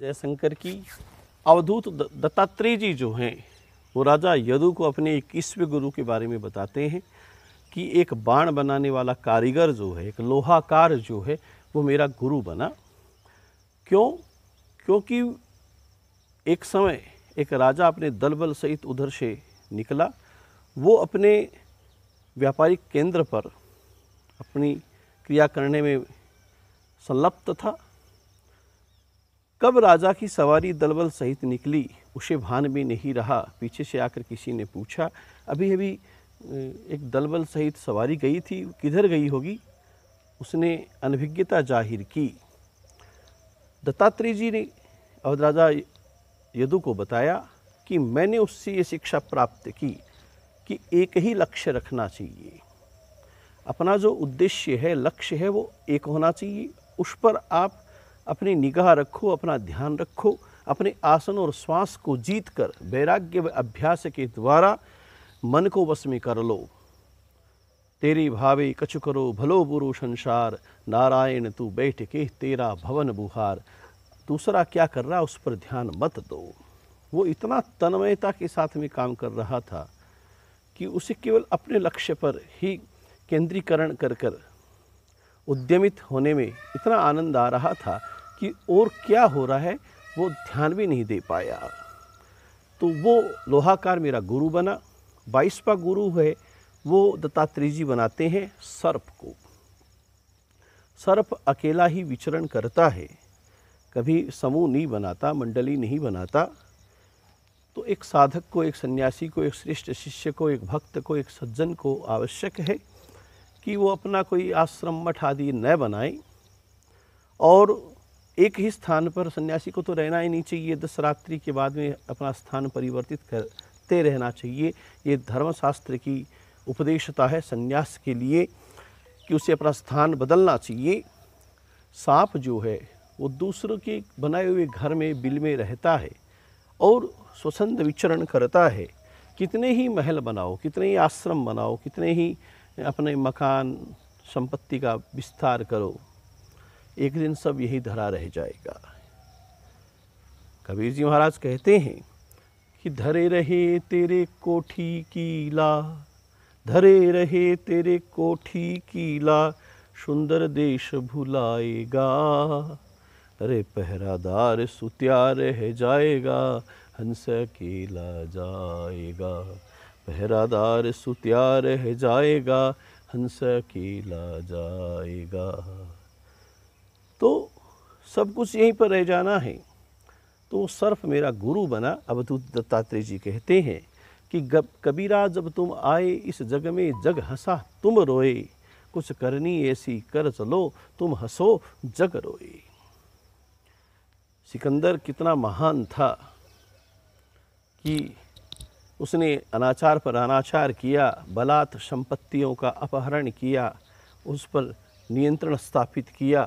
जयशंकर की अवधूत दत्तात्रेय जी जो हैं वो राजा यदु को अपने 21वें गुरु के बारे में बताते हैं कि एक बाण बनाने वाला कारीगर जो है, एक लोहाकार जो है, वो मेरा गुरु बना। क्यों? क्योंकि एक समय एक राजा अपने दल बल सहित उधर से निकला। वो अपने व्यापारिक केंद्र पर अपनी क्रिया करने में संलग्न था। कब राजा की सवारी दलबल सहित निकली उसे भान भी नहीं रहा। पीछे से आकर किसी ने पूछा, अभी अभी एक दलबल सहित सवारी गई थी, किधर गई होगी? उसने अनभिज्ञता जाहिर की। दत्तात्रेय जी ने अवध राजा यदु को बताया कि मैंने उससे ये शिक्षा प्राप्त की कि एक ही लक्ष्य रखना चाहिए। अपना जो उद्देश्य है, लक्ष्य है, वो एक होना चाहिए। उस पर आप अपनी निगाह रखो, अपना ध्यान रखो। अपने आसन और श्वास को जीत कर वैराग्य व अभ्यास के द्वारा मन को वश में कर लो। तेरी भावे कछु करो भलो बुरो संसार, नारायण तू बैठ के तेरा भवन बुहार। दूसरा क्या कर रहा उस पर ध्यान मत दो। वो इतना तन्मयता के साथ में काम कर रहा था कि उसे केवल अपने लक्ष्य पर ही केंद्रीकरण कर कर उद्यमित होने में इतना आनंद आ रहा था कि और क्या हो रहा है वो ध्यान भी नहीं दे पाया। तो वो लोहाकार मेरा गुरु बना। 22वां गुरु है वो दत्तात्रेय जी बनाते हैं सर्प को। सर्प अकेला ही विचरण करता है, कभी समूह नहीं बनाता, मंडली नहीं बनाता। तो एक साधक को, एक सन्यासी को, एक श्रेष्ठ शिष्य को, एक भक्त को, एक सज्जन को आवश्यक है कि वो अपना कोई आश्रम मठ आदि न बनाए और एक ही स्थान पर। सन्यासी को तो रहना ही नहीं चाहिए, 10 रात्रि के बाद में अपना स्थान परिवर्तित करते रहना चाहिए। ये धर्मशास्त्र की उपदेशता है सन्यास के लिए कि उसे अपना स्थान बदलना चाहिए। सांप जो है वो दूसरों के बनाए हुए घर में बिल में रहता है और स्वच्छंद विचरण करता है। कितने ही महल बनाओ, कितने ही आश्रम बनाओ, कितने ही अपने मकान संपत्ति का विस्तार करो, एक दिन सब यही धरा रह जाएगा। कबीर जी महाराज कहते हैं कि धरे रहे तेरे कोठी कीला, धरे रहे तेरे कोठी कीला, सुंदर देश भुलाएगा। अरे पहरादार सुत्या रह जाएगा, हंस अकेला जाएगा। पहरादार सुत्या रह जाएगा, हंस अकेला जाएगा। तो सब कुछ यहीं पर रह जाना है। तो सर्प मेरा गुरु बना। अवधूत दत्तात्रेय जी कहते हैं कि कबीरा जब तुम आए इस जग में, जग हंसा तुम रोए। कुछ करनी ऐसी कर चलो, तुम हंसो जग रोए। सिकंदर कितना महान था कि उसने अनाचार पर अनाचार किया, बलात् संपत्तियों का अपहरण किया, उस पर नियंत्रण स्थापित किया।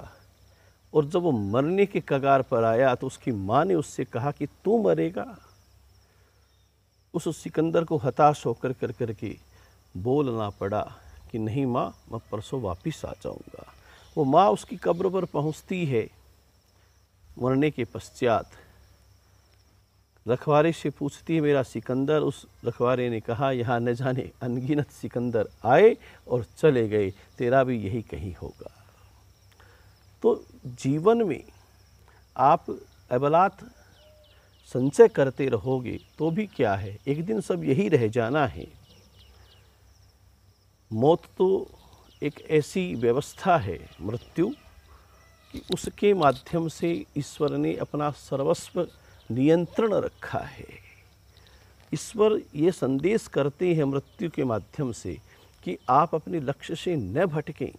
और जब वो मरने के कगार पर आया तो उसकी माँ ने उससे कहा कि तू मरेगा। उस सिकंदर को हताश होकर करके बोलना पड़ा कि नहीं माँ, मैं परसों वापस आ जाऊंगा। वो माँ उसकी कब्र पर पहुंचती है मरने के पश्चात। रखवारे से पूछती है मेरा सिकंदर। उस रखवारे ने कहा यहाँ न जाने अनगिनत सिकंदर आए और चले गए, तेरा भी यही कहीं होगा। तो जीवन में आप अबलात संचय करते रहोगे तो भी क्या है, एक दिन सब यही रह जाना है। मौत तो एक ऐसी व्यवस्था है, मृत्यु, कि उसके माध्यम से ईश्वर ने अपना सर्वस्व नियंत्रण रखा है। ईश्वर ये संदेश करते हैं मृत्यु के माध्यम से कि आप अपने लक्ष्य से न भटकें।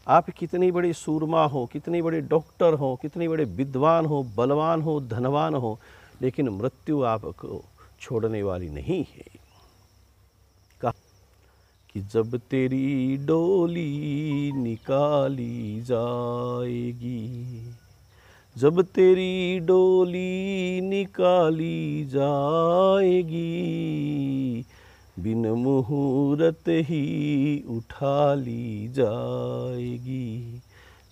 आप कितने बड़े सूरमा हो, कितने बड़े डॉक्टर हो, कितने बड़े विद्वान हो, बलवान हो, धनवान हो, लेकिन मृत्यु आपको छोड़ने वाली नहीं है। कहा कि जब तेरी डोली निकाली जाएगी, जब तेरी डोली निकाली जाएगी, बिन मुहूर्त ही उठा ली जाएगी,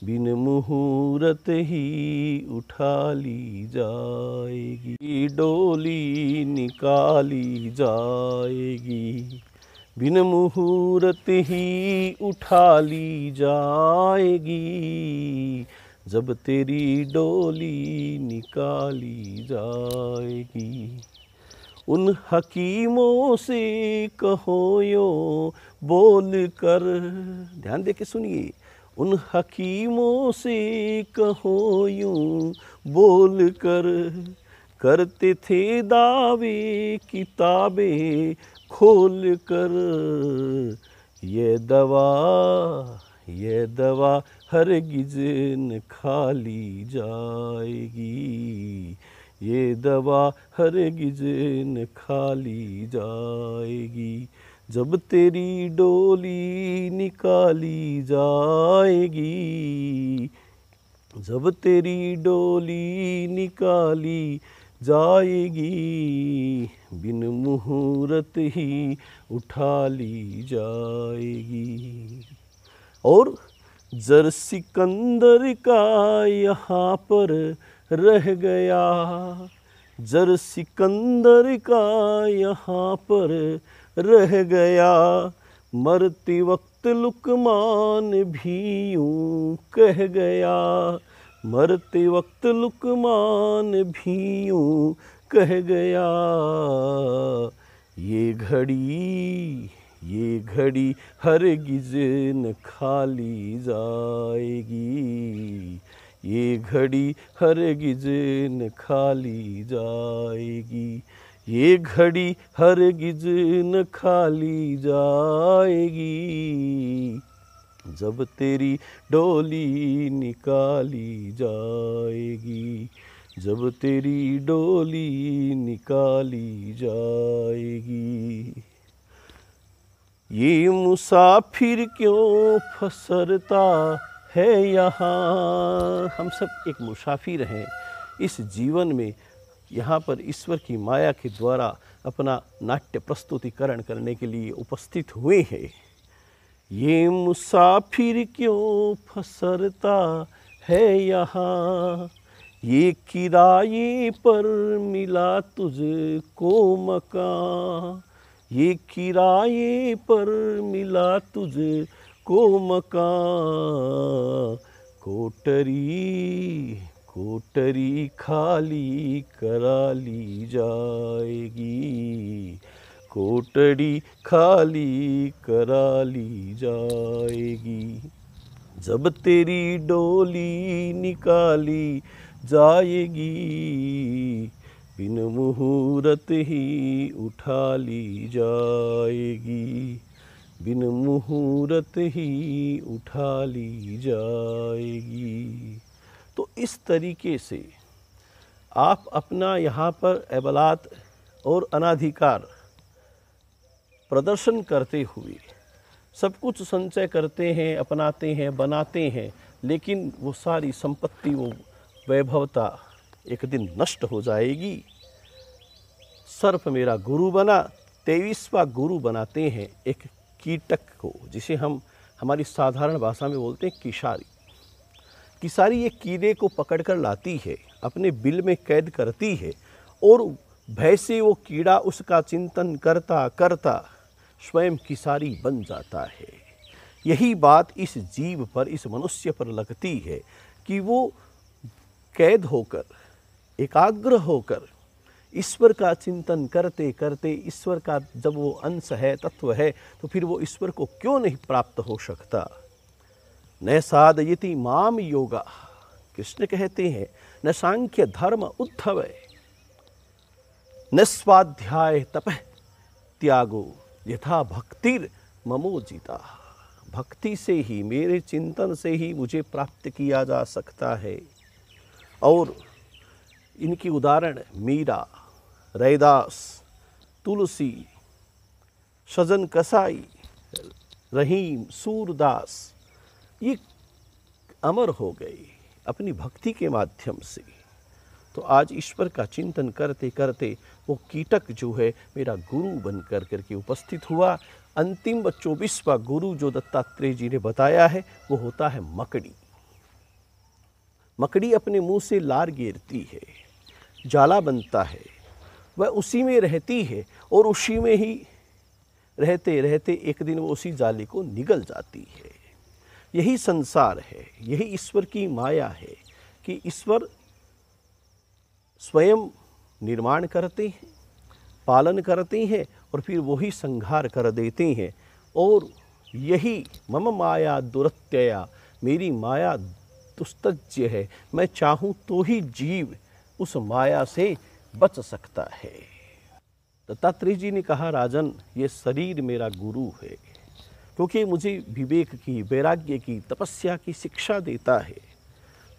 बिन मुहूर्त मुहूर्त ही उठा ली जाएगी, डोली निकाली जाएगी, बिन मुहूर्त ही उठा ली जाएगी, जब तेरी डोली निकाली जाएगी। उन हकीमों से कहो यो बोल कर, ध्यान दे के सुनिए, उन हकीमों से कहो यूं बोल कर, करते थे दावे किताबें खोल कर, ये दवा हरगिज न खाली जाएगी, ये दवा हरगिज न खाली जाएगी, जब तेरी डोली निकाली जाएगी, जब तेरी डोली निकाली जाएगी, बिन मुहूर्त ही उठा ली जाएगी। और जर सिकंदर का यहाँ पर रह गया, जर सिकंदर का यहाँ पर रह गया, मरते वक्त लुकमान भी यूं कह गया, मरते वक्त लुकमान भी यूं कह गया, ये घड़ी हरगिज न खाली जाएगी, ये घड़ी हरगिज न खाली जाएगी, ये घड़ी हरगिज न खाली जाएगी, जब तेरी डोली निकाली जाएगी, जब तेरी डोली निकाली जाएगी। ये मुसाफिर क्यों फसरता है यहाँ, हम सब एक मुसाफिर हैं इस जीवन में, यहाँ पर ईश्वर की माया के द्वारा अपना नाट्य प्रस्तुतिकरण करने के लिए उपस्थित हुए हैं। ये मुसाफिर क्यों फसरता है यहाँ, ये किराए पर मिला तुझको मकान, ये किराए पर मिला तुझको मकान, कोठरी खाली करा ली जाएगी, कोठरी खाली करा ली जाएगी, जब तेरी डोली निकाली जाएगी, बिन मुहूर्त ही उठा ली जाएगी, बिन मुहूर्त ही उठा ली जाएगी। तो इस तरीके से आप अपना यहाँ पर एबलात और अनाधिकार प्रदर्शन करते हुए सब कुछ संचय करते हैं, अपनाते हैं, बनाते हैं, लेकिन वो सारी संपत्ति, वो वैभवता एक दिन नष्ट हो जाएगी। सर्प मेरा गुरु बना, 23वां गुरु बनाते हैं एक कीटक को, जिसे हम हमारी साधारण भाषा में बोलते हैं किशारी। किशारी एक कीड़े को पकड़कर लाती है, अपने बिल में कैद करती है, और भय से वो कीड़ा उसका चिंतन करता करता स्वयं किशारी बन जाता है। यही बात इस जीव पर, इस मनुष्य पर लगती है कि वो कैद होकर, एकाग्र होकर ईश्वर का चिंतन करते करते, ईश्वर का जब वो अंश है, तत्व है, तो फिर वो ईश्वर को क्यों नहीं प्राप्त हो सकता। न साधयति माम योगा, कृष्ण कहते हैं, न सांख्य धर्म उद्धव, न स्वाध्याय तपः त्यागो, यथा भक्तिर ममोजिता। भक्ति से ही, मेरे चिंतन से ही मुझे प्राप्त किया जा सकता है। और इनकी उदाहरण मीरा, रैदास, तुलसी, सजन कसाई, रहीम, सूरदास, ये अमर हो गए अपनी भक्ति के माध्यम से। तो आज ईश्वर का चिंतन करते करते वो कीटक जो है मेरा गुरु बन कर के उपस्थित हुआ। अंतिम 24वां गुरु जो दत्तात्रेय जी ने बताया है वो होता है मकड़ी। मकड़ी अपने मुंह से लार गिरती है, जाला बनता है, वह उसी में रहती है और उसी में ही रहते रहते एक दिन वो उसी जाले को निगल जाती है। यही संसार है, यही ईश्वर की माया है कि ईश्वर स्वयं निर्माण करते हैं, पालन करते हैं और फिर वही संहार कर देते हैं। और यही मम माया दुरत्यया, मेरी माया दुस्तज्य है, मैं चाहूँ तो ही जीव उस माया से बच सकता है। दत्तात्रेय जी ने कहा, राजन ये शरीर मेरा गुरु है, क्योंकि मुझे विवेक की, वैराग्य की, तपस्या की शिक्षा देता है।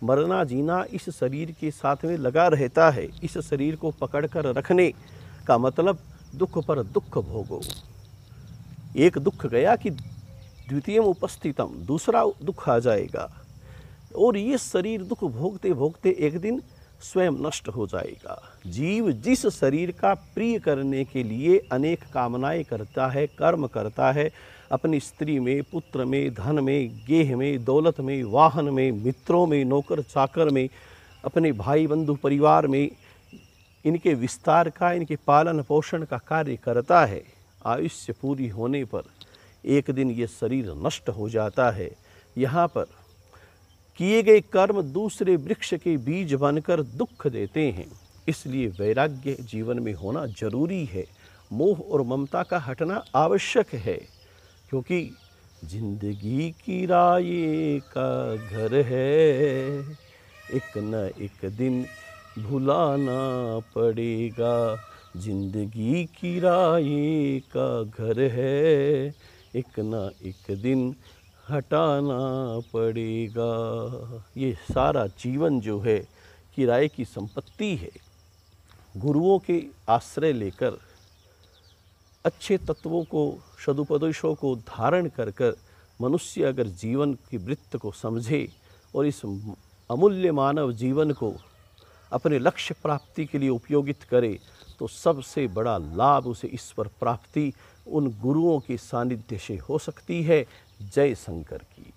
मरना जीना इस शरीर के साथ में लगा रहता है। इस शरीर को पकड़कर रखने का मतलब दुख पर दुख भोगो। एक दुख गया कि द्वितीयम उपस्थितम, दूसरा दुख आ जाएगा और ये शरीर दुख भोगते भोगते एक दिन स्वयं नष्ट हो जाएगा। जीव जिस शरीर का प्रिय करने के लिए अनेक कामनाएं करता है, कर्म करता है, अपनी स्त्री में, पुत्र में, धन में, गेह में, दौलत में, वाहन में, मित्रों में, नौकर चाकर में, अपने भाई बंधु परिवार में, इनके विस्तार का, इनके पालन पोषण का कार्य करता है, आयुष्य पूरी होने पर एक दिन ये शरीर नष्ट हो जाता है। यहाँ पर किए गए कर्म दूसरे वृक्ष के बीज बनकर दुख देते हैं। इसलिए वैराग्य जीवन में होना जरूरी है। मोह और ममता का हटना आवश्यक है, क्योंकि जिंदगी किराए का घर है, एक न एक दिन भुलाना पड़ेगा। जिंदगी किराए का घर है, एक न एक दिन हटाना पड़ेगा। ये सारा जीवन जो है किराए की संपत्ति है। गुरुओं के आश्रय लेकर अच्छे तत्वों को, सदुपदेशों को धारण कर कर मनुष्य अगर जीवन की वृत्त को समझे और इस अमूल्य मानव जीवन को अपने लक्ष्य प्राप्ति के लिए उपयोगित करे, तो सबसे बड़ा लाभ उसे ईश्वर प्राप्ति उन गुरुओं के सानिध्य से हो सकती है। जय शंकर की।